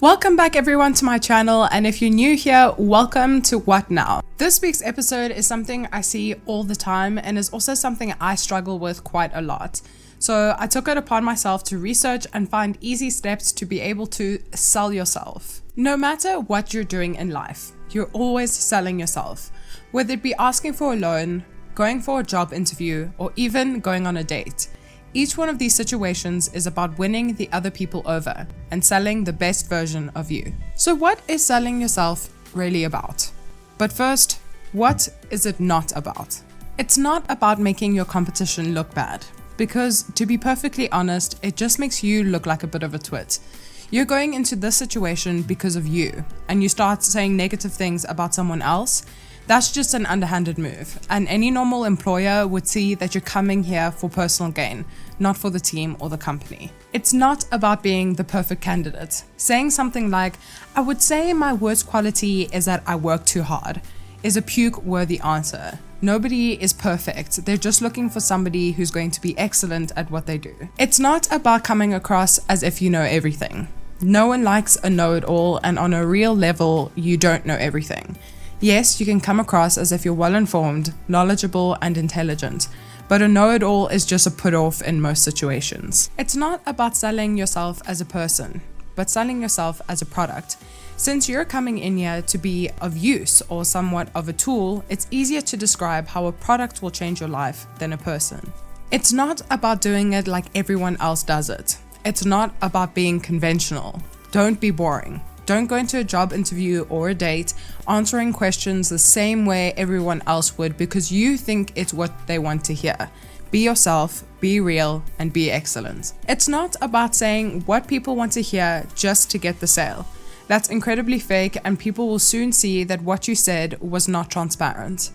Welcome back everyone to my channel, and if you're new here, welcome to What Now? This week's episode is something I see all the time and is also something I struggle with quite a lot. So I took it upon myself to research and find easy steps to be able to sell yourself. No matter what you're doing in life, you're always selling yourself. Whether it be asking for a loan, going for a job interview, or even going on a date. Each one of these situations is about winning the other people over and selling the best version of you. So what is selling yourself really about? But first, what is it not about? It's not about making your competition look bad, because to be perfectly honest, it just makes you look like a bit of a twit. You're going into this situation because of you, and you start saying negative things about someone else. That's just an underhanded move, and any normal employer would see that you're coming here for personal gain, not for the team or the company. It's not about being the perfect candidate. Saying something like, "I would say my worst quality is that I work too hard," is a puke-worthy answer. Nobody is perfect. They're just looking for somebody who's going to be excellent at what they do. It's not about coming across as if you know everything. No one likes a know-it-all, and on a real level, you don't know everything. Yes, you can come across as if you're well-informed, knowledgeable, and intelligent, but a know-it-all is just a put-off in most situations. It's not about selling yourself as a person, but selling yourself as a product. Since you're coming in here to be of use or somewhat of a tool, it's easier to describe how a product will change your life than a person. It's not about doing it like everyone else does it. It's not about being conventional. Don't be boring. Don't go into a job interview or a date answering questions the same way everyone else would because you think it's what they want to hear. Be yourself, be real, and be excellent. It's not about saying what people want to hear just to get the sale. That's incredibly fake, and people will soon see that what you said was not transparent.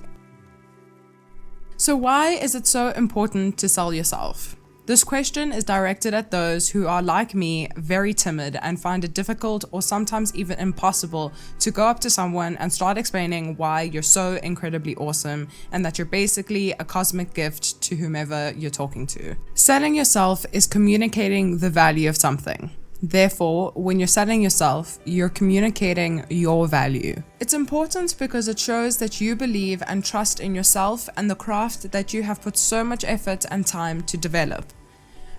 So why is it so important to sell yourself? This question is directed at those who are, like me, very timid and find it difficult or sometimes even impossible to go up to someone and start explaining why you're so incredibly awesome and that you're basically a cosmic gift to whomever you're talking to. Selling yourself is communicating the value of something. Therefore, when you're selling yourself, you're communicating your value. It's important because it shows that you believe and trust in yourself and the craft that you have put so much effort and time to develop.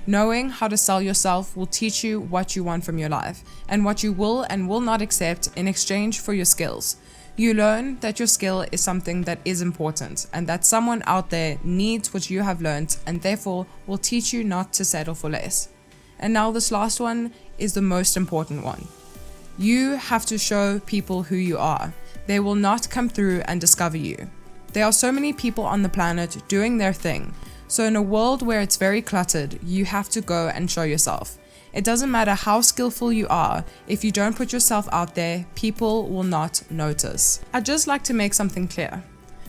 Knowing how to sell yourself will teach you what you want from your life and what you will and will not accept in exchange for your skills. You learn that your skill is something that is important and that someone out there needs what you have learned and therefore will teach you not to settle for less. And now this last one is the most important one. You have to show people who you are. They will not come through and discover you. There are so many people on the planet doing their thing. So in a world where it's very cluttered, you have to go and show yourself. It doesn't matter how skillful you are, if you don't put yourself out there, people will not notice. I'd just like to make something clear.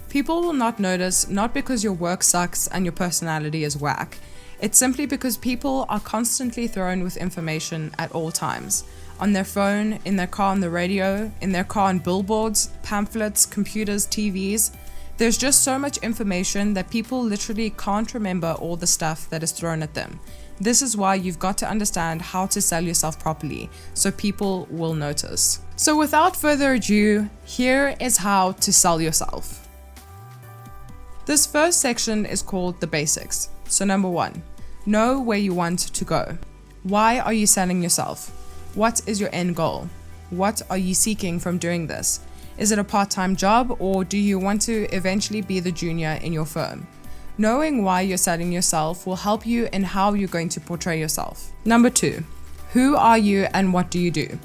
People will not notice not because your work sucks and your personality is whack. It's simply because people are constantly thrown with information at all times. On their phone, in their car on the radio, in their car on billboards, pamphlets, computers, TVs. There's just so much information that people literally can't remember all the stuff that is thrown at them. This is why you've got to understand how to sell yourself properly, so people will notice. So without further ado, here is how to sell yourself. This first section is called the basics. So number 1, know where you want to go. Why are you selling yourself? What is your end goal? What are you seeking from doing this? Is it a part-time job, or do you want to eventually be the junior in your firm? Knowing why you're selling yourself will help you in how you're going to portray yourself. Number 2, who are you and what do you do?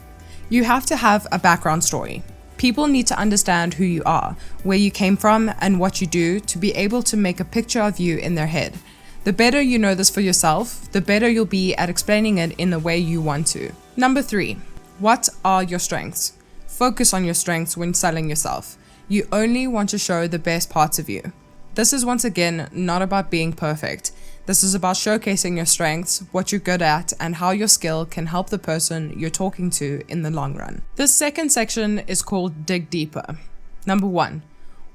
You have to have a background story. People need to understand who you are, where you came from, and what you do to be able to make a picture of you in their head. The better you know this for yourself, the better you'll be at explaining it in the way you want to. Number 3, what are your strengths? Focus on your strengths when selling yourself. You only want to show the best parts of you. This is once again not about being perfect. This is about showcasing your strengths, what you're good at, and how your skill can help the person you're talking to in the long run. This second section is called Dig Deeper. Number 1,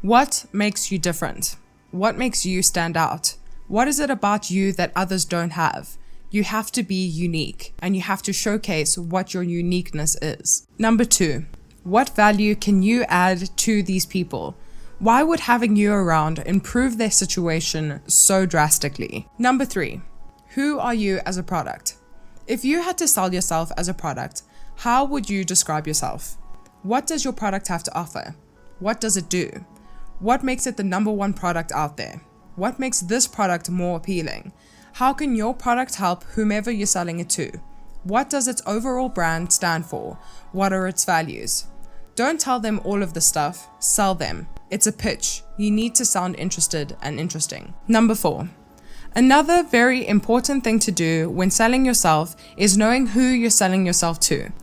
what makes you different? What makes you stand out? What is it about you that others don't have? You have to be unique and you have to showcase what your uniqueness is. Number 2, what value can you add to these people? Why would having you around improve their situation so drastically? Number 3, who are you as a product? If you had to sell yourself as a product, how would you describe yourself? What does your product have to offer? What does it do? What makes it the number one product out there? What makes this product more appealing? How can your product help whomever you're selling it to? What does its overall brand stand for? What are its values? Don't tell them all of the stuff, sell them. It's a pitch. You need to sound interested and interesting. Number 4, another very important thing to do when selling yourself is knowing who you're selling yourself to.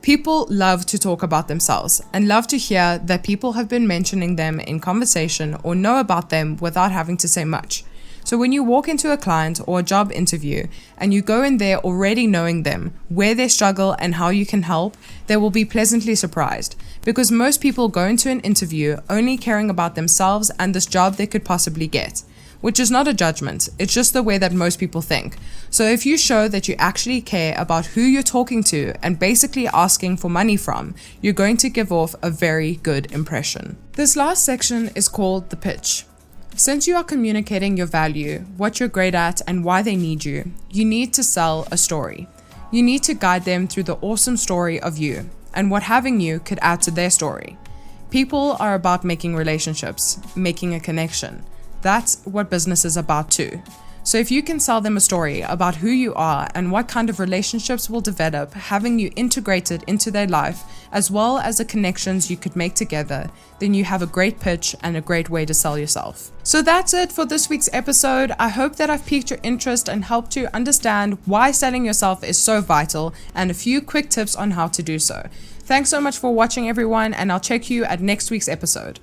People love to talk about themselves and love to hear that people have been mentioning them in conversation or know about them without having to say much. So when you walk into a client or a job interview and you go in there already knowing them, where they struggle and how you can help, they will be pleasantly surprised, because most people go into an interview only caring about themselves and this job they could possibly get, which is not a judgment, it's just the way that most people think. So if you show that you actually care about who you're talking to and basically asking for money from, you're going to give off a very good impression. This last section is called the pitch. Since you are communicating your value, what you're great at, and why they need you, you need to sell a story. You need to guide them through the awesome story of you and what having you could add to their story. People are about making relationships, making a connection. That's what business is about too. So if you can sell them a story about who you are and what kind of relationships will develop, having you integrated into their life, as well as the connections you could make together, then you have a great pitch and a great way to sell yourself. So that's it for this week's episode. I hope that I've piqued your interest and helped you understand why selling yourself is so vital and a few quick tips on how to do so. Thanks so much for watching, everyone, and I'll check you at next week's episode.